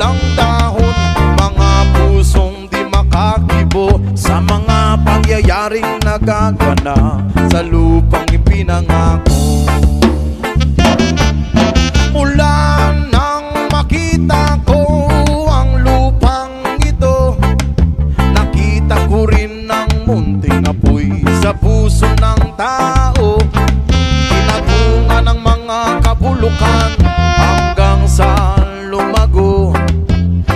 walang dahon, mga pusong di makakibo sa mga pangyayaring nagagana sa lupang ipinangako. Mula nang makita ko ang lupang ito, nakita ko rin ang munting apoy sa puso ng tao. Kinabunga ng mga kabulukan hanggang sa lumago.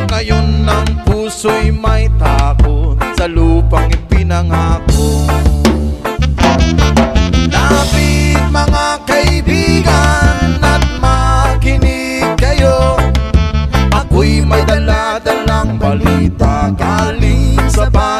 Ngayon ang puso'y may takot sa lupang ipinangako. Lapit mga kaibigan at makinig kayo, ako'y may dala-dalang balita galing sa bayan.